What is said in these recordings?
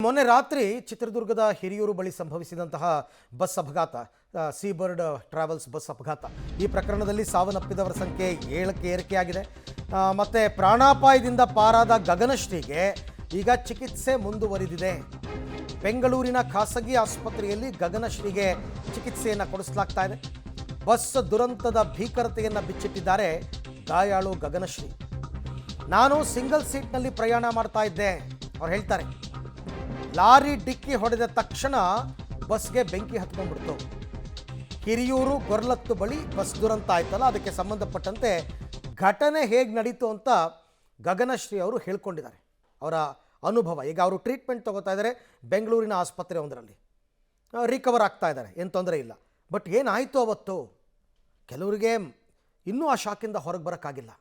ಮೊನ್ನೆ ರಾತ್ರಿ ಚಿತ್ರದುರ್ಗದ ಹಿರಿಯೂರು ಬಳಿ ಸಂಭವಿಸಿದಂತಹ ಬಸ್ ಅಪಘಾತ, ಸೀಬರ್ಡ್ ಟ್ರಾವೆಲ್ಸ್ ಬಸ್ ಅಪಘಾತ. ಈ ಪ್ರಕರಣದಲ್ಲಿ ಸಾವನ್ನಪ್ಪಿದವರ ಸಂಖ್ಯೆ 7ಕ್ಕೆ ಏರಿಕೆಯಾಗಿದೆ. ಮತ್ತೆ ಪ್ರಾಣಾಪಾಯದಿಂದ ಪಾರಾದ ಗಗನಶ್ರೀಗೆ ಈಗ ಚಿಕಿತ್ಸೆ ಮುಂದುವರಿದಿದೆ. ಬೆಂಗಳೂರಿನ ಖಾಸಗಿ ಆಸ್ಪತ್ರೆಯಲ್ಲಿ ಗಗನಶ್ರೀಗೆ ಚಿಕಿತ್ಸೆಯನ್ನು ಕೊಡಿಸಲಾಗ್ತಾ ಇದೆ. ಬಸ್ ದುರಂತದ ಭೀಕರತೆಯನ್ನು ಬಿಚ್ಚಿಟ್ಟಿದ್ದಾರೆ ಗಾಯಾಳು ಗಗನಶ್ರೀ. ನಾನು ಸಿಂಗಲ್ ಸೀಟ್ನಲ್ಲಿ ಪ್ರಯಾಣ ಮಾಡ್ತಾ ಇದ್ದೆ ಅವ್ರು ಹೇಳ್ತಾರೆ. ಲಾರಿ ಡಿಕ್ಕಿ ಹೊಡೆದ ತಕ್ಷಣ ಬಸ್ಗೆ ಬೆಂಕಿ ಹತ್ಕೊಂಡ್ಬಿಡ್ತು. ಹಿರಿಯೂರು ಗೊರ್ಲತ್ತು ಬಳಿ ಬಸ್ ದುರಂತ ಆಯ್ತಲ್ಲ, ಅದಕ್ಕೆ ಸಂಬಂಧಪಟ್ಟಂತೆ ಘಟನೆ ಹೇಗೆ ನಡೀತು ಅಂತ ಗಗನಶ್ರೀ ಅವರು ಹೇಳ್ಕೊಂಡಿದ್ದಾರೆ. ಅವರ ಅನುಭವ. ಈಗ ಅವರು ಟ್ರೀಟ್ಮೆಂಟ್ ತಗೋತಾ ಇದ್ದಾರೆ ಬೆಂಗಳೂರಿನ ಆಸ್ಪತ್ರೆ ಒಂದರಲ್ಲಿ. ರಿಕವರ್ ಆಗ್ತಾ ಇದ್ದಾರೆ, ಏನು ತೊಂದರೆ ಇಲ್ಲ. ಬಟ್ ಏನಾಯಿತು ಅವತ್ತು, ಕೆಲವರಿಗೆ ಇನ್ನೂ ಆ ಶಾಕಿಂದ ಹೊರಗೆ ಬರೋಕ್ಕಾಗಿಲ್ಲ.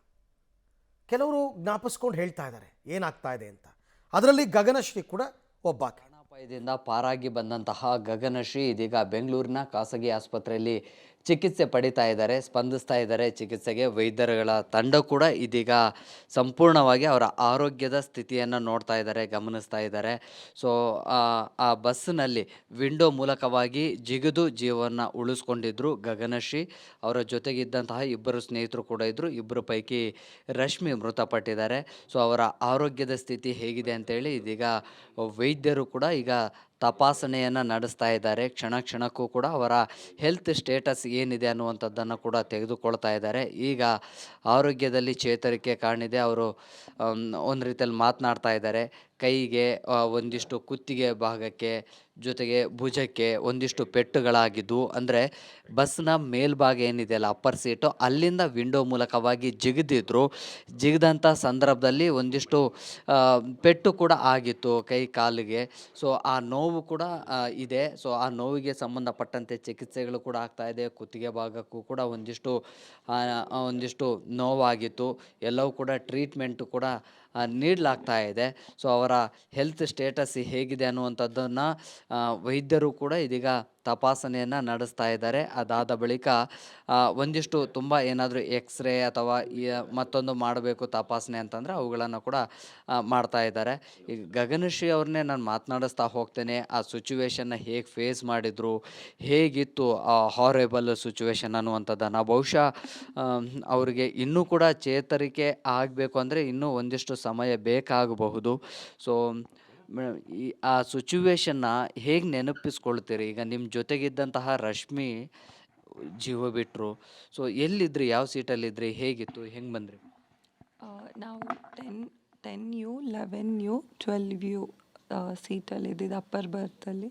ಕೆಲವರು ಜ್ಞಾಪಿಸ್ಕೊಂಡು ಹೇಳ್ತಾ ಇದ್ದಾರೆ ಏನಾಗ್ತಾ ಇದೆ ಅಂತ. ಅದರಲ್ಲಿ ಗಗನಶ್ರೀ ಕೂಡ ಒಬ್ಬಾಕೆ. ಪ್ರಾಣಾಪಾಯದಿಂದ ಪಾರಾಗಿ ಬಂದಂತಹ ಗಗನಶ್ರೀ ಇದೀಗ ಬೆಂಗಳೂರಿನ ಖಾಸಗಿ ಆಸ್ಪತ್ರೆಯಲ್ಲಿ ಚಿಕಿತ್ಸೆ ಪಡಿತಾ ಇದ್ದಾರೆ, ಸ್ಪಂದಿಸ್ತಾ ಇದ್ದಾರೆ ಚಿಕಿತ್ಸೆಗೆ. ವೈದ್ಯರುಗಳ ತಂಡ ಕೂಡ ಇದೀಗ ಸಂಪೂರ್ಣವಾಗಿ ಅವರ ಆರೋಗ್ಯದ ಸ್ಥಿತಿಯನ್ನು ನೋಡ್ತಾ ಇದ್ದಾರೆ, ಗಮನಿಸ್ತಾ ಇದ್ದಾರೆ. ಸೊ ಆ ಬಸ್ಸಿನಲ್ಲಿ ವಿಂಡೋ ಮೂಲಕವಾಗಿ ಜಿಗಿದು ಜೀವವನ್ನು ಉಳಿಸ್ಕೊಂಡಿದ್ರು ಗಗನಶ್ರೀ. ಅವರ ಜೊತೆಗಿದ್ದಂತಹ ಇಬ್ಬರು ಸ್ನೇಹಿತರು ಕೂಡ ಇದ್ದರು. ಇಬ್ಬರು ಪೈಕಿ ರಶ್ಮಿ ಮೃತಪಟ್ಟಿದ್ದಾರೆ. ಸೊ ಅವರ ಆರೋಗ್ಯದ ಸ್ಥಿತಿ ಹೇಗಿದೆ ಅಂತೇಳಿ ಇದೀಗ ವೈದ್ಯರು ಕೂಡ ಈಗ ತಪಾಸಣೆಯನ್ನು ನಡೆಸ್ತಾ ಇದ್ದಾರೆ. ಕ್ಷಣ ಕ್ಷಣಕ್ಕೂ ಕೂಡ ಅವರ ಹೆಲ್ತ್ ಸ್ಟೇಟಸ್ ಏನಿದೆ ಅನ್ನುವಂಥದ್ದನ್ನು ಕೂಡ ತೆಗೆದುಕೊಳ್ತಾ ಇದ್ದಾರೆ. ಈಗ ಆರೋಗ್ಯದಲ್ಲಿ ಚೇತರಿಕೆ ಕಾಣಿದೆ. ಅವರು ಒಂದು ರೀತಿಯಲ್ಲಿ ಮಾತನಾಡ್ತಾ ಇದ್ದಾರೆ. ಕೈಗೆ ಒಂದಿಷ್ಟು ಕುತ್ತಿಗೆ ಭಾಗಕ್ಕೆ ಜೊತೆಗೆ ಭುಜಕ್ಕೆ ಒಂದಿಷ್ಟು ಪೆಟ್ಟುಗಳಾಗಿದ್ದು, ಅಂದರೆ ಬಸ್ನ ಮೇಲ್ಭಾಗ ಏನಿದೆಯಲ್ಲ ಅಪ್ಪರ್ ಸೀಟು, ಅಲ್ಲಿಂದ ವಿಂಡೋ ಮೂಲಕವಾಗಿ ಜಿಗಿದಿದ್ರು. ಜಿಗಿದಂಥ ಸಂದರ್ಭದಲ್ಲಿ ಒಂದಿಷ್ಟು ಪೆಟ್ಟು ಕೂಡ ಆಗಿತ್ತು ಕೈ ಕಾಲಿಗೆ. ಸೊ ಆ ನೋವು ಕೂಡ ಇದೆ. ಸೊ ಆ ನೋವಿಗೆ ಸಂಬಂಧಪಟ್ಟಂತೆ ಚಿಕಿತ್ಸೆಗಳು ಕೂಡ ಆಗ್ತಾ ಇದೆ. ಕುತ್ತಿಗೆ ಭಾಗಕ್ಕೂ ಕೂಡ ಒಂದಿಷ್ಟು ನೋವಾಗಿತ್ತು. ಎಲ್ಲವೂ ಕೂಡ ಟ್ರೀಟ್ಮೆಂಟು ಕೂಡ ನೀಡಲಾಗ್ತಾ ಇದೆ. ಸೊ ಅವರ ಹೆಲ್ತ್ ಸ್ಟೇಟಸ್ ಹೇಗಿದೆ ಅನ್ನುವಂಥದ್ದನ್ನು ವೈದ್ಯರು ಕೂಡ ಇದೀಗ ತಪಾಸಣೆಯನ್ನು ನಡೆಸ್ತಾ ಇದ್ದಾರೆ. ಅದಾದ ಬಳಿಕ ಒಂದಿಷ್ಟು ತುಂಬ ಏನಾದರೂ ಎಕ್ಸ್ರೇ ಅಥವಾ ಮತ್ತೊಂದು ಮಾಡಬೇಕು ತಪಾಸಣೆ ಅಂತಂದರೆ ಅವುಗಳನ್ನು ಕೂಡ ಮಾಡ್ತಾ ಇದ್ದಾರೆ. ಈಗ ಗಗನಶ್ರೀ ಅವ್ರನ್ನೇ ನಾನು ಮಾತನಾಡಿಸ್ತಾ ಹೋಗ್ತೇನೆ. ಆ ಸಿಚುವೇಶನ್ನ ಹೇಗೆ ಫೇಸ್ ಮಾಡಿದರು, ಹೇಗಿತ್ತು ಆ ಹಾರೇಬಲ್ ಸಿಚುವೇಶನ್ ಅನ್ನುವಂಥದ್ದನ್ನು. ಬಹುಶಃ ಅವರಿಗೆ ಇನ್ನೂ ಕೂಡ ಚೇತರಿಕೆ ಆಗಬೇಕು ಅಂದರೆ ಇನ್ನೂ ಒಂದಿಷ್ಟು ಸಮಯ ಬೇಕಾಗಬಹುದು. ಸೊ ಆ ಸಿಚುವೇಶನ್ನ ಹೇಗೆ ನೆನಪಿಸ್ಕೊಳ್ತೀರಿ? ಈಗ ನಿಮ್ಮ ಜೊತೆಗಿದ್ದಂತಹ ರಶ್ಮಿ ಜೀವ ಬಿಟ್ಟರು. ಸೊ ಎಲ್ಲಿದ್ರಿ, ಯಾವ ಸೀಟಲ್ಲಿದ್ರಿ, ಹೇಗಿತ್ತು, ಹೆಂಗೆ ಬಂದ್ರಿ? ನಾವು 10U 11U 12U ಸೀಟಲ್ಲಿ ಇದ್ದಿದ್ದು ಅಪ್ಪರ್ ಬರ್ತಲ್ಲಿ.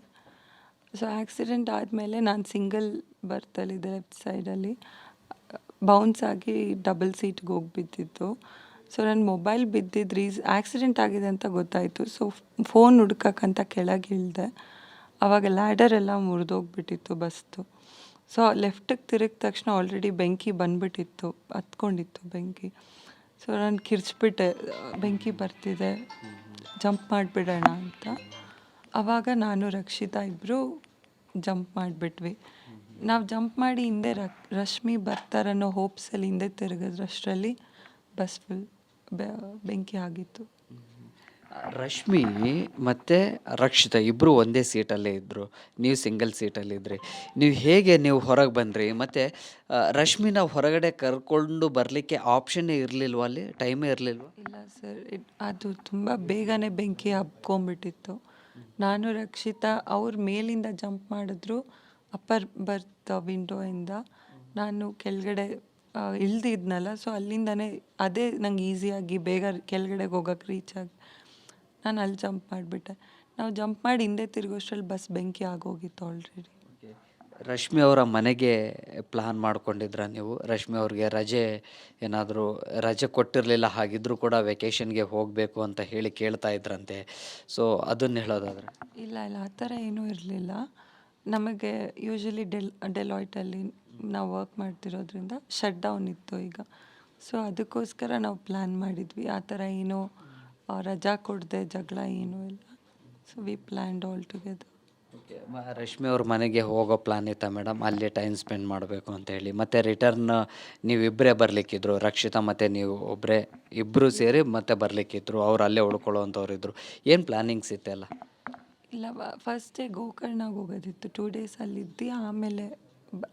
ಸೊ ಆಕ್ಸಿಡೆಂಟ್ ಆದಮೇಲೆ ನಾನು ಸಿಂಗಲ್ ಬರ್ತಲ್ಲಿದ್ದೆ, ಲೆಫ್ಟ್ ಸೈಡಲ್ಲಿ ಬೌನ್ಸ್ ಆಗಿ ಡಬಲ್ ಸೀಟ್ಗೆ ಹೋಗಿ ಬಿದ್ದಿತ್ತು. ಸೊ ನನ್ನ ಮೊಬೈಲ್ ಬಿದ್ದಿದ್ದು ಆಕ್ಸಿಡೆಂಟ್ ಆಗಿದೆ ಅಂತ ಗೊತ್ತಾಯಿತು. ಸೊ ಫೋನ್ ಹುಡ್ಕಕ್ಕಂತ ಕೆಳಗೆ ಇಳಿದೆ. ಆವಾಗ ಲ್ಯಾಡರೆಲ್ಲ ಮುರಿದೋಗ್ಬಿಟ್ಟಿತ್ತು ಬಸ್ದು. ಸೊ ಲೆಫ್ಟಿಗೆ ತಿರುಗಿದ ತಕ್ಷಣ ಆಲ್ರೆಡಿ ಬೆಂಕಿ ಬಂದ್ಬಿಟ್ಟಿತ್ತು, ಹತ್ಕೊಂಡಿತ್ತು ಬೆಂಕಿ. ಸೊ ನಾನು ಕಿರ್ಚ್ಬಿಟ್ಟೆ, ಬೆಂಕಿ ಬರ್ತಿದೆ, ಜಂಪ್ ಮಾಡಿಬಿಡೋಣ ಅಂತ. ಆವಾಗ ನಾನು ರಕ್ಷಿತಾ ಇಬ್ಬರು ಜಂಪ್ ಮಾಡಿಬಿಟ್ವಿ. ನಾವು ಜಂಪ್ ಮಾಡಿ ಹಿಂದೆ ರಶ್ಮಿ ಬರ್ತಾರನ್ನೋ ಹೋಪ್ಸಲ್ಲಿ ಹಿಂದೆ ತಿರುಗಿದ್ರಷ್ಟರಲ್ಲಿ ಬಸ್ ಫುಲ್ ಬೆಂಕಿ ಆಗಿತ್ತು. ರಶ್ಮಿ ಮತ್ತು ರಕ್ಷಿತಾ ಇಬ್ಬರು ಒಂದೇ ಸೀಟಲ್ಲೇ ಇದ್ದರು, ನೀವು ಸಿಂಗಲ್ ಸೀಟಲ್ಲಿದ್ರಿ. ನೀವು ಹೊರಗೆ ಬಂದ್ರಿ? ಮತ್ತು ರಶ್ಮಿನ ಹೊರಗಡೆ ಕರ್ಕೊಂಡು ಬರಲಿಕ್ಕೆ ಆಪ್ಷನ್ನೇ ಇರಲಿಲ್ವ? ಅಲ್ಲಿ ಟೈಮೇ ಇರಲಿಲ್ವ? ಇಲ್ಲ ಸರ್, ಅದು ತುಂಬ ಬೇಗನೆ ಬೆಂಕಿ ಹಬ್ಕೊಂಡ್ಬಿಟ್ಟಿತ್ತು. ನಾನು ರಕ್ಷಿತಾ ಅವ್ರ ಮೇಲಿಂದ ಜಂಪ್ ಮಾಡಿದ್ರು ಅಪ್ಪರ್ ಬರ್ತ್ ವಿಂಡೋಯಿಂದ. ನಾನು ಕೆಳಗಡೆ ಇಳ್ದಿದ್ನಲ್ಲ, ಸೊ ಅಲ್ಲಿಂದನೇ ಅದೇ ನಂಗೆ ಈಸಿಯಾಗಿ ಬೇಗ ಕೆಳಗಡೆಗೆ ಹೋಗೋಕ್ಕೆ ರೀಚ್ ಆಗಿ ನಾನು ಅಲ್ಲಿ ಜಂಪ್ ಮಾಡಿಬಿಟ್ಟೆ. ನಾವು ಜಂಪ್ ಮಾಡಿ ಹಿಂದೆ ತಿರುಗೋಷ್ಟ್ರಲ್ಲಿ ಬಸ್ ಬೆಂಕಿ ಆಗೋಗಿತ್ತು ಆಲ್ರೆಡಿ. ರಶ್ಮಿ ಅವರ ಮನೆಗೆ ಪ್ಲ್ಯಾನ್ ಮಾಡ್ಕೊಂಡಿದ್ರ ನೀವು? ರಶ್ಮಿ ಅವ್ರಿಗೆ ರಜೆ ಕೊಟ್ಟಿರಲಿಲ್ಲ, ಹಾಗಿದ್ರೂ ಕೂಡ ವೆಕೇಷನ್ಗೆ ಹೋಗಬೇಕು ಅಂತ ಹೇಳಿ ಕೇಳ್ತಾ ಇದ್ರಂತೆ. ಸೊ ಅದನ್ನು ಹೇಳೋದಾದ್ರೆ? ಇಲ್ಲ ಆ ಥರ ಏನೂ ಇರಲಿಲ್ಲ. ನಮಗೆ ಯೂಶ್ವಲಿ ಡೆಲಾಯ್ಟಲ್ಲಿ ನಾವು ವರ್ಕ್ ಮಾಡ್ತಿರೋದ್ರಿಂದ ಶಟ್ ಡೌನ್ ಇತ್ತು ಈಗ. ಸೊ ಅದಕ್ಕೋಸ್ಕರ ನಾವು ಪ್ಲ್ಯಾನ್ ಮಾಡಿದ್ವಿ. ಆ ಥರ ಏನೋ ರಜಾ ಕೊಡದೆ ಜಗಳ ಏನೂ ಇಲ್ಲ. So we planned all together. Okay. Rashmi ಅವ್ರ ಮನೆಗೆ ಹೋಗೋ ಪ್ಲ್ಯಾನ್ ಇತ್ತಾ ಮೇಡಮ್, ಅಲ್ಲಿ ಟೈಮ್ ಸ್ಪೆಂಡ್ ಮಾಡಬೇಕು ಅಂತ ಹೇಳಿ? ಮತ್ತು ರಿಟರ್ನ್ ನೀವಿಬ್ಬರೇ ಬರಲಿಕ್ಕಿದ್ರು, ರಕ್ಷಿತಾ ಮತ್ತು ನೀವು ಒಬ್ಬರೇ, ಇಬ್ಬರು ಸೇರಿ ಮತ್ತೆ ಬರಲಿಕ್ಕಿದ್ರು, ಅವ್ರು ಅಲ್ಲೇ ಉಳ್ಕೊಳ್ಳೋ ಅಂಥವ್ರು ಇದ್ದರು. ಏನು ಪ್ಲ್ಯಾನಿಂಗ್ಸ್ ಇತ್ತೆಲ್ಲ? ಇಲ್ಲ ಫಸ್ಟ್ ಡೇ ಗೋಕರ್ಣಗೆ ಹೋಗೋದಿತ್ತು, 2 ಡೇಸ್ ಅಲ್ಲಿದ್ದು. ಆಮೇಲೆ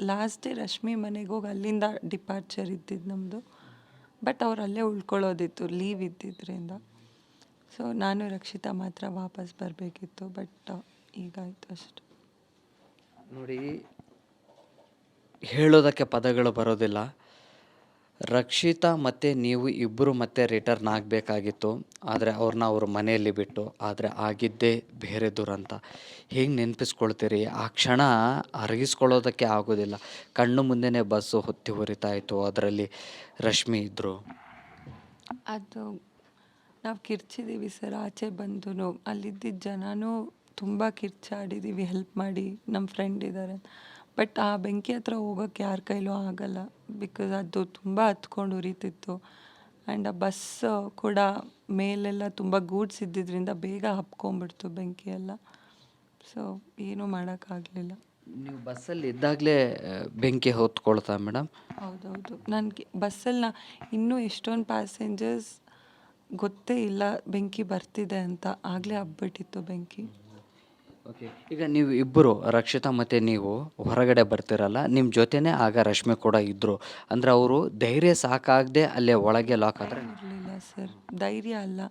ಲಾಸ್ಟ್ ಡೇ ರಶ್ಮಿ ಮನೆಗೆ ಹೋಗಿ ಅಲ್ಲಿಂದ ಡಿಪಾರ್ಚರ್ ಇದ್ದಿದ್ದು ನಮ್ಮದು. ಬಟ್ ಅವ್ರು ಅಲ್ಲೇ ಉಳ್ಕೊಳ್ಳೋದಿತ್ತು ಲೀವ್ ಇದ್ದಿದ್ದರಿಂದ. ಸೊ ನಾನು ರಕ್ಷಿತಾ ಮಾತ್ರ ವಾಪಸ್ ಬರಬೇಕಿತ್ತು. ಬಟ್ ಈಗಾಯಿತು ಅಷ್ಟು. ನೋಡಿ, ಹೇಳೋದಕ್ಕೆ ಪದಗಳು ಬರೋದಿಲ್ಲ. ರಕ್ಷಿತಾ ಮತ್ತು ನೀವು ಇಬ್ಬರು ಮತ್ತೆ ರಿಟರ್ನ್ ಆಗಬೇಕಾಗಿತ್ತು, ಆದರೆ ಅವ್ರನ್ನ ಅವ್ರ ಮನೆಯಲ್ಲಿ ಬಿಟ್ಟು. ಆದರೆ ಆಗಿದ್ದೇ ಬೇರೆ ದುರಂತ. ಹೇಗೆ ನೆನಪಿಸ್ಕೊಳ್ತೀರಿ? ಆ ಕ್ಷಣ ಅರಗಿಸ್ಕೊಳ್ಳೋದಕ್ಕೆ ಆಗೋದಿಲ್ಲ. ಕಣ್ಣು ಮುಂದೆನೇ ಬಸ್ಸು ಹೊತ್ತಿ ಹೊರಿತಾ ಇತ್ತು, ಅದರಲ್ಲಿ ರಶ್ಮಿ ಇದ್ದರು. ಅದು ನಾವು ಕಿರ್ಚಿದ್ದೀವಿ ಸರ್, ಆಚೆ ಬಂದು ಅಲ್ಲಿದ್ದಿದ್ದ ಜನನೂ ತುಂಬ ಕಿರ್ಚಾಡಿದ್ದೀವಿ, ಹೆಲ್ಪ್ ಮಾಡಿ, ನಮ್ಮ ಫ್ರೆಂಡ್ ಇದ್ದಾರೆ. ಬಟ್ ಆ ಬೆಂಕಿ ಹತ್ರ ಹೋಗೋಕ್ಕೆ ಯಾರ ಕೈಲೂ ಆಗಲ್ಲ, ಬಿಕಾಸ್ ಅದು ತುಂಬ ಹತ್ಕೊಂಡು ಉರಿತಿತ್ತು. ಆ್ಯಂಡ್ ಆ ಬಸ್ ಕೂಡ ಮೇಲೆಲ್ಲ ತುಂಬ ಗೂಡ್ಸ್ ಇದ್ದಿದ್ದರಿಂದ ಬೇಗ ಹಬ್ಕೊಂಡ್ಬಿಡ್ತು ಬೆಂಕಿ ಎಲ್ಲ. ಸೊ ಏನೂ ಮಾಡೋಕ್ಕಾಗಲಿಲ್ಲ. ನೀವು ಬಸ್ಸಲ್ಲಿ ಇದ್ದಾಗಲೇ ಬೆಂಕಿ ಹೊತ್ಕೊಳ್ತಾ ಮೇಡಮ್? ಹೌದೌದು, ನನಗೆ ಬಸ್ಸಲ್ಲಿ ಇನ್ನೂ ಎಷ್ಟೊಂದು ಪ್ಯಾಸೆಂಜರ್ಸ್ ಗೊತ್ತೇ ಇಲ್ಲ ಬೆಂಕಿ ಬರ್ತಿದೆ ಅಂತ, ಆಗಲೇ ಹಬ್ಬಿಟ್ಟಿತ್ತು ಬೆಂಕಿ. ಓಕೆ, ಈಗ ನೀವು ಇಬ್ಬರು, ರಕ್ಷಿತಾ ಮತ್ತು ನೀವು ಹೊರಗಡೆ ಬರ್ತಿರಲ್ಲ, ನಿಮ್ಮ ಜೊತೆನೇ ಆಗ ರಶ್ಮಿ ಕೂಡ ಇದ್ದರು. ಅಂದರೆ ಅವರು ಧೈರ್ಯ ಸಾಕಾಗದೆ ಅಲ್ಲೇ ಒಳಗೆ ಲಾಕ್ ಆದರೆ? ಇರಲಿಲ್ಲ ಸರ್, ಧೈರ್ಯ ಅಲ್ಲ.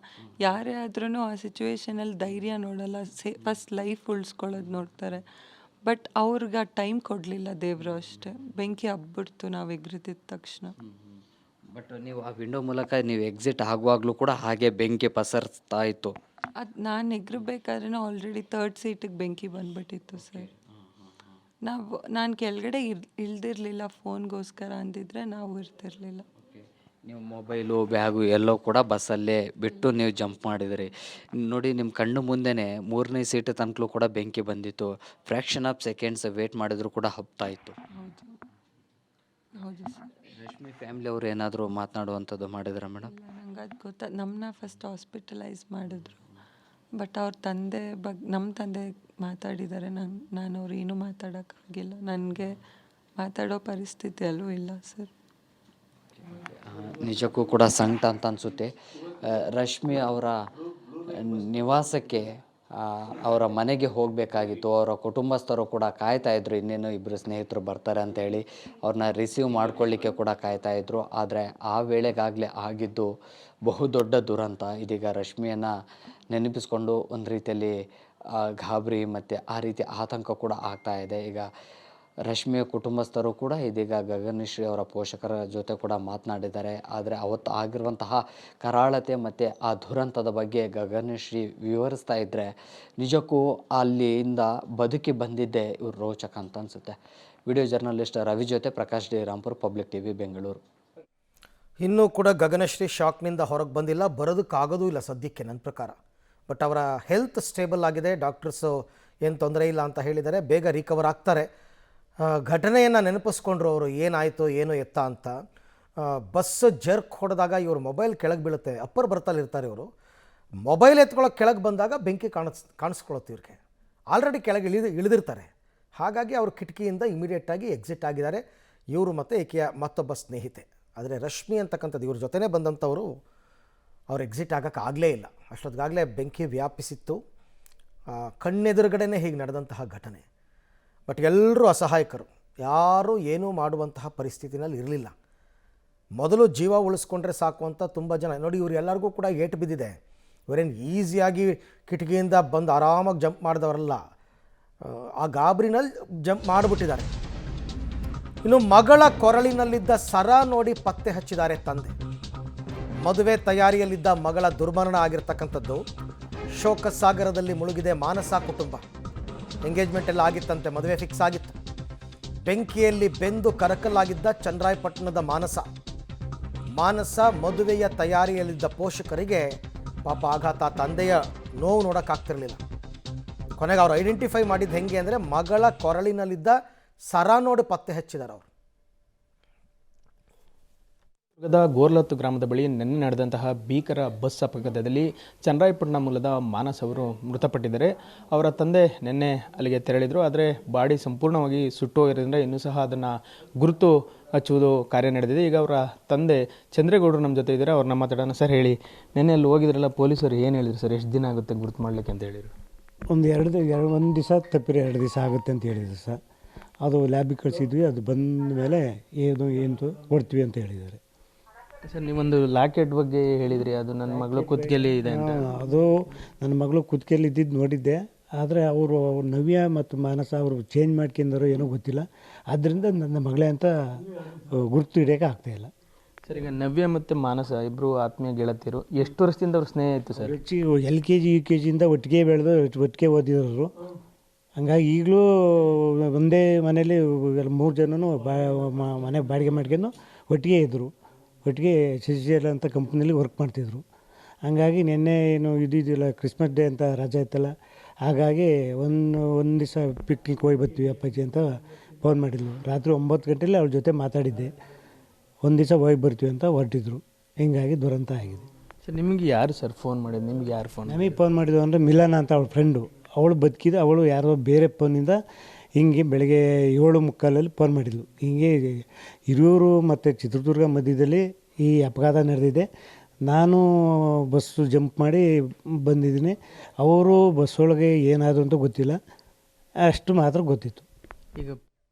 ಯಾರೇ ಆದ್ರೂ ಆ ಸಿಚುವೇಶನಲ್ಲಿ ಧೈರ್ಯ ನೋಡಲ್ಲ, ಫಸ್ಟ್ ಲೈಫ್ ಉಳಿಸ್ಕೊಳ್ಳೋದು ನೋಡ್ತಾರೆ. ಬಟ್ ಅವ್ರಿಗೆ ಆ ಟೈಮ್ ಕೊಡಲಿಲ್ಲ ದೇವರು ಅಷ್ಟೇ. ಬೆಂಕಿ ಹಬ್ಬಿಡ್ತು ನಾವು ಎಗ್ರಿತಿದ್ದ ತಕ್ಷಣ. ಬಟ್ ನೀವು ಆ ವಿಂಡೋ ಮೂಲಕ ನೀವು ಎಕ್ಸಿಟ್ ಆಗುವಾಗಲೂ ಕೂಡ ಹಾಗೆ ಬೆಂಕಿ ಪಸರಿಸ್ತಾ ಇತ್ತು? ಅದು ನಾನು ಎಗ್ರಬೇಕಾದ್ರೂ ಆಲ್ರೆಡಿ 3rd ಸೀಟಿಗೆ ಬೆಂಕಿ ಬಂದ್ಬಿಟ್ಟಿತ್ತು ಸರ್. ನಾನು ಕೆಳಗಡೆ ಇಳ್ದಿರಲಿಲ್ಲ, ಫೋನ್ಗೋಸ್ಕರ ಅಂದಿದ್ರೆ ನಾವು ಇರ್ತಿರ್ಲಿಲ್ಲ. ನೀವು ಮೊಬೈಲು, ಬ್ಯಾಗು ಎಲ್ಲೋ ಕೂಡ ಬಸ್ಸಲ್ಲೇ ಬಿಟ್ಟು ನೀವು ಜಂಪ್ ಮಾಡಿದಿರಿ. ನೋಡಿ, ನಿಮ್ಮ ಕಣ್ಣು ಮುಂದೆನೇ 3ನೇ ಸೀಟ್ ತನಕಲೂ ಕೂಡ ಬೆಂಕಿ ಬಂದಿತ್ತು. ಫ್ರ್ಯಾಕ್ಷನ್ ಆಫ್ ಸೆಕೆಂಡ್ಸ್ ವೇಟ್ ಮಾಡಿದ್ರು ಕೂಡ ಹಬ್ತಾ ಇತ್ತು. ಹೌದು ಹೌದು ಸರ್. ರಶ್ಮಿ ಫ್ಯಾಮಿಲಿ ಅವರು ಏನಾದರೂ ಮಾತನಾಡುವಂಥದ್ದು ಮಾಡಿದ್ರ ಮೇಡಮ್? ಇಲ್ಲ, ನಂಗೆ ಅದು ನಮ್ಮನ್ನ ಫಸ್ಟ್ ಹಾಸ್ಪಿಟಲೈಸ್ ಮಾಡಿದ್ರು. ಬಟ್ ಅವ್ರ ನಮ್ಮ ತಂದೆ ಮಾತಾಡಿದ್ದಾರೆ. ನಾನು ಅವ್ರು ಏನೂ ಮಾತಾಡೋಕ್ಕಾಗಿಲ್ಲ. ನನಗೆ ಮಾತಾಡೋ ಪರಿಸ್ಥಿತಿಯಲ್ಲೂ ಇಲ್ಲ ಸರ್. ನಿಜಕ್ಕೂ ಕೂಡ ಸಂಕಟ ಅಂತ ಅನಿಸುತ್ತೆ. ರಶ್ಮಿ ಅವರ ನಿವಾಸಕ್ಕೆ, ಅವರ ಮನೆಗೆ ಹೋಗಬೇಕಾಗಿತ್ತು. ಅವರ ಕುಟುಂಬಸ್ಥರು ಕೂಡ ಕಾಯ್ತಾಯಿದ್ರು, ಇನ್ನೇನು ಇಬ್ಬರು ಸ್ನೇಹಿತರು ಬರ್ತಾರೆ ಅಂತೇಳಿ ಅವ್ರನ್ನ ರಿಸೀವ್ ಮಾಡ್ಕೊಳ್ಳಿಕ್ಕೆ ಕೂಡ ಕಾಯ್ತಾಯಿದ್ರು. ಆದರೆ ಆ ವೇಳೆಗಾಗಲೇ ಆಗಿದ್ದು ಬಹುದೊಡ್ಡ ದುರಂತ. ಇದೀಗ ರಶ್ಮಿಯನ್ನು ನೆನಪಿಸ್ಕೊಂಡು ಒಂದು ರೀತಿಯಲ್ಲಿ ಗಾಬರಿ ಮತ್ತು ಆ ರೀತಿ ಆತಂಕ ಕೂಡ ಆಗ್ತಾ ಇದೆ. ಈಗ ರಶ್ಮಿಯ ಕುಟುಂಬಸ್ಥರು ಕೂಡ ಇದೀಗ ಗಗನಶ್ರೀ ಅವರ ಪೋಷಕರ ಜೊತೆ ಕೂಡ ಮಾತನಾಡಿದ್ದಾರೆ. ಆದರೆ ಅವತ್ತು ಆಗಿರುವಂತಹ ಕರಾಳತೆ ಮತ್ತು ಆ ದುರಂತದ ಬಗ್ಗೆ ಗಗನಶ್ರೀ ವಿವರಿಸ್ತಾ ಇದ್ದರೆ ನಿಜಕ್ಕೂ ಅಲ್ಲಿಂದ ಬದುಕಿ ಬಂದಿದ್ದೇ ಇವರು ರೋಚಕ ಅಂತ ಅನಿಸುತ್ತೆ. ವಿಡಿಯೋ ಜರ್ನಲಿಸ್ಟ್ ರವಿ ಜೊತೆ Prakash D Rampur, public TV, Bengaluru. ಇನ್ನೂ ಕೂಡ ಗಗನಶ್ರೀ ಶಾಕ್ನಿಂದ ಹೊರಗೆ ಬಂದಿಲ್ಲ, ಬರೋದಕ್ಕಾಗೋದೂ ಇಲ್ಲ ಸದ್ಯಕ್ಕೆ ನನ್ನ ಪ್ರಕಾರ. ಬಟ್ ಅವರ ಹೆಲ್ತ್ ಸ್ಟೇಬಲ್ ಆಗಿದೆ, ಡಾಕ್ಟರ್ಸು ಏನು ತೊಂದರೆ ಇಲ್ಲ ಅಂತ ಹೇಳಿದ್ದಾರೆ, ಬೇಗ ರಿಕವರ್ ಆಗ್ತಾರೆ. ಘಟನೆಯನ್ನು ನೆನಪಿಸ್ಕೊಂಡ್ರು ಅವರು, ಏನಾಯಿತು ಏನು ಎತ್ತ ಅಂತ. ಬಸ್ ಜರ್ಕ್ ಹೊಡೆದಾಗ ಇವ್ರ ಮೊಬೈಲ್ ಕೆಳಗೆ ಬೀಳುತ್ತೆ. ಅಪ್ಪರ್ ಬರ್ತಲ್ಲಿ ಇರ್ತಾರೆ ಇವರು. ಮೊಬೈಲ್ ಎತ್ಕೊಳ್ಳೋಕೆ ಕೆಳಗೆ ಬಂದಾಗ ಬೆಂಕಿ ಕಾಣಿಸ್ಕೊಳ್ಳುತ್ತೆ ಇವ್ರಿಗೆ. ಆಲ್ರೆಡಿ ಕೆಳಗೆ ಇಳಿದಿರ್ತಾರೆ. ಹಾಗಾಗಿ ಅವರು ಕಿಟಕಿಯಿಂದ ಇಮಿಡಿಯೇಟಾಗಿ ಎಕ್ಸಿಟ್ ಆಗಿದ್ದಾರೆ, ಇವರು ಮತ್ತು ಈಕೆಯ ಮತ್ತೊಬ್ಬ ಸ್ನೇಹಿತೆ. ಆದರೆ ರಶ್ಮಿ ಅಂತಕ್ಕಂಥದ್ದು ಇವ್ರ ಜೊತೆನೇ ಬಂದಂಥವರು, ಅವ್ರು ಎಕ್ಸಿಟ್ ಆಗೋಕ್ಕಾಗಲೇ ಇಲ್ಲ. ಅಷ್ಟೊತ್ತಿಗಾಗಲೇ ಬೆಂಕಿ ವ್ಯಾಪಿಸಿತ್ತು. ಕಣ್ಣೆದುರುಗಡೆನೇ ಹೀಗೆ ನಡೆದಂತಹ ಘಟನೆ. ಬಟ್ ಎಲ್ಲರೂ ಅಸಹಾಯಕರು, ಯಾರೂ ಏನೂ ಮಾಡುವಂತಹ ಪರಿಸ್ಥಿತಿನಲ್ಲಿ ಇರಲಿಲ್ಲ. ಮೊದಲು ಜೀವ ಉಳಿಸ್ಕೊಂಡ್ರೆ ಸಾಕು ಅಂತ ತುಂಬ ಜನ. ನೋಡಿ, ಇವ್ರು ಎಲ್ಲರಿಗೂ ಕೂಡ ಏಟು ಬಿದ್ದಿದೆ. ಇವರೇನು ಈಸಿಯಾಗಿ ಕಿಟಕಿಯಿಂದ ಬಂದು ಆರಾಮಾಗಿ ಜಂಪ್ ಮಾಡಿದವರಲ್ಲ, ಆ ಗಾಬರಿನಲ್ಲಿ ಜಂಪ್ ಮಾಡಿಬಿಟ್ಟಿದ್ದಾರೆ. ಇನ್ನು ಮಗಳ ಕೊರಳಿನಲ್ಲಿದ್ದ ಸರ ನೋಡಿ ಪತ್ತೆ ಹಚ್ಚಿದ್ದಾರೆ ತಂದೆ. ಮದುವೆ ತಯಾರಿಯಲ್ಲಿದ್ದ ಮಗಳ ದುರ್ಮರಣ ಆಗಿರ್ತಕ್ಕಂಥದ್ದು. ಶೋಕ ಸಾಗರದಲ್ಲಿ ಮುಳುಗಿದೆ ಮಾನಸ ಕುಟುಂಬ. ಎಂಗೇಜ್ಮೆಂಟ್ ಎಲ್ಲ ಆಗಿತ್ತಂತೆ, ಮದುವೆ ಫಿಕ್ಸ್ ಆಗಿತ್ತು. ಬೆಂಕಿಯಲ್ಲಿ ಬೆಂದು ಕರಕಲಾಗಿದ್ದ ಚನ್ನರಾಯಪಟ್ಟಣದ ಮಾನಸ ಮದುವೆಯ ತಯಾರಿಯಲ್ಲಿದ್ದ ಪೋಷಕರಿಗೆ ಪಾಪ ಆಘಾತ. ತಂದೆಯ ನೋವು ನೋಡೋಕ್ಕಾಗ್ತಿರ್ಲಿಲ್ಲ. ಕೊನೆಗೆ ಅವ್ರು ಐಡೆಂಟಿಫೈ ಮಾಡಿದ್ದು ಹೆಂಗೆ ಅಂದರೆ, ಮಗಳ ಕೊರಳಿನಲ್ಲಿದ್ದ ಸರ ನೋಡಿ ಪತ್ತೆ ಹಚ್ಚಿದ್ದಾರೆ ಅವರು. ದುರ್ಗದ ಗೋರ್ಲತ್ತು ಗ್ರಾಮದ ಬಳಿ ನಿನ್ನೆ ನಡೆದಂತಹ ಭೀಕರ ಬಸ್ ಅಪಘಾತದಲ್ಲಿ ಚನ್ನರಾಯಪಟ್ಟಣ ಮೂಲದ ಮಾನಸ್ ಅವರು ಮೃತಪಟ್ಟಿದ್ದಾರೆ. ಅವರ ತಂದೆ ನಿನ್ನೆ ಅಲ್ಲಿಗೆ ತೆರಳಿದರು. ಆದರೆ ಬಾಡಿ ಸಂಪೂರ್ಣವಾಗಿ ಸುಟ್ಟು ಹೋಗಿರೋದ್ರಿಂದ ಇನ್ನೂ ಸಹ ಅದನ್ನು ಗುರುತು ಹಚ್ಚುವುದು ಕಾರ್ಯ ನಡೆದಿದೆ. ಈಗ ಅವರ ತಂದೆ ಚಂದ್ರೇಗೌಡರು ನಮ್ಮ ಜೊತೆ ಇದ್ದಾರೆ, ಅವ್ರನ್ನ ಮಾತಾಡೋಣ. ಸರ್ ಹೇಳಿ, ನಿನ್ನೆ ಅಲ್ಲಿ ಹೋಗಿದ್ರಲ್ಲ, ಪೊಲೀಸರು ಏನು ಹೇಳಿದ್ರು ಸರ್? ಎಷ್ಟು ದಿನ ಆಗುತ್ತೆ ಗುರುತು ಮಾಡಲಿಕ್ಕೆ ಅಂತ ಹೇಳಿದರು? ಒಂದು ದಿವಸ ತಪ್ಪಿರೋ 2 ದಿವಸ ಆಗುತ್ತೆ ಅಂತ ಹೇಳಿದ್ರು ಸರ್. ಅದು ಲ್ಯಾಬಿಗೆ ಕಳಿಸಿದ್ವಿ, ಅದು ಬಂದ ಮೇಲೆ ಏನು ಕೊಡ್ತೀವಿ ಅಂತ ಹೇಳಿದ್ದಾರೆ. ಸರ್ ನೀವೊಂದು ಲಾಕೆಟ್ ಬಗ್ಗೆ ಹೇಳಿದ್ರಿ, ಅದು ನನ್ನ ಮಗಳು ಕುತ್ತಿಗೆಯಲ್ಲಿ ಇದೆ ಅಂತ. ಅದು ನನ್ನ ಮಗಳು ಕುತ್ತಿಗೆಯಲ್ಲಿ ಇದ್ದಿದ್ದು ನೋಡಿದ್ದೆ, ಆದರೆ ಅವರು ನವ್ಯ ಮತ್ತು ಮಾನಸ ಅವರು ಚೇಂಜ್ ಮಾಡ್ಕೊಂಡಾರೋ ಏನೋ ಗೊತ್ತಿಲ್ಲ. ಆದ್ದರಿಂದ ನನ್ನ ಮಗಳೇ ಅಂತ ಗುರುತು ಹಿಡಿಯೋಕೆ ಆಗ್ತಾಯಿಲ್ಲ. ಸರ್ ಈಗ ನವ್ಯ ಮತ್ತು ಮಾನಸ ಇಬ್ಬರು ಆತ್ಮೀಯ ಗೆಳತಿಯರು, ಎಷ್ಟು ವರ್ಷದಿಂದ ಅವ್ರ ಸ್ನೇಹ ಇತ್ತು ಸರ್? LKG UKG ಇಂದ ಒಟ್ಟಿಗೆ ಬೆಳೆದು ಒಟ್ಟಿಗೆ ಓದಿರೋರು. ಹಂಗಾಗಿ ಈಗಲೂ ಒಂದೇ ಮನೇಲಿ 3 ಜನನೂ ಮನೆ ಬಾಡಿಗೆ ಮಾಡ್ಕೊಂಡು ಒಟ್ಟಿಗೆ ಇದ್ದರು. ಒಟ್ಟಿಗೆ CCL ಅಂತ ಕಂಪ್ನಿಯಲ್ಲಿ ವರ್ಕ್ ಮಾಡ್ತಿದ್ರು. ಹಂಗಾಗಿ ನಿನ್ನೆ ಏನು ಇದಿಲ್ಲ, ಕ್ರಿಸ್ಮಸ್ ಡೇ ಅಂತ ರಜೆ ಇತ್ತಲ್ಲ, ಹಾಗಾಗಿ ಒಂದು ದಿವಸ ಪಿಕ್ನಿಕ್ ಹೋಗಿ ಬರ್ತೀವಿ ಅಪ್ಪಾಜಿ ಅಂತ ಫೋನ್ ಮಾಡಿದ್ಲು. ರಾತ್ರಿ 9 ಗಂಟೆಲಿ ಅವ್ರ ಜೊತೆ ಮಾತಾಡಿದ್ದೆ. ಒಂದು ದಿವಸ ಹೋಗಿ ಬರ್ತೀವಿ ಅಂತ ಹೊರಟಿದ್ರು. ಹಿಂಗಾಗಿ ದುರಂತ ಆಗಿದೆ. ಸರ್ ನಿಮಗೆ ಯಾರು ಸರ್ ಫೋನ್ ಮಾಡಿದ್ದು? ನಿಮ್ಗೆ ಯಾರು ಫೋನ್? ನಮಗೆ ಫೋನ್ ಮಾಡಿದ್ದು ಅಂದರೆ ಮಿಲನ ಅಂತ ಅವಳ ಫ್ರೆಂಡು. ಅವಳು ಬದುಕಿದ್ದು, ಅವಳು ಯಾರೋ ಬೇರೆ ಫೋನಿಂದ ಹಿಂಗೆ ಬೆಳಗ್ಗೆ 7:45 ಫೋನ್ ಮಾಡಿದ್ಲು. ಹಿಂಗೆ ಹಿರಿಯೂರು ಮತ್ತು ಚಿತ್ರದುರ್ಗ ಮಧ್ಯದಲ್ಲಿ ಈ ಅಪಘಾತ ನಡೆದಿದೆ, ನಾನು ಬಸ್ಸು ಜಂಪ್ ಮಾಡಿ ಬಂದಿದ್ದೀನಿ, ಅವರು ಬಸ್ಸೊಳಗೆ ಏನಾದರೂ ಅಂತ ಗೊತ್ತಿಲ್ಲ, ಅಷ್ಟು ಮಾತ್ರ ಗೊತ್ತಿತ್ತು. ಈಗ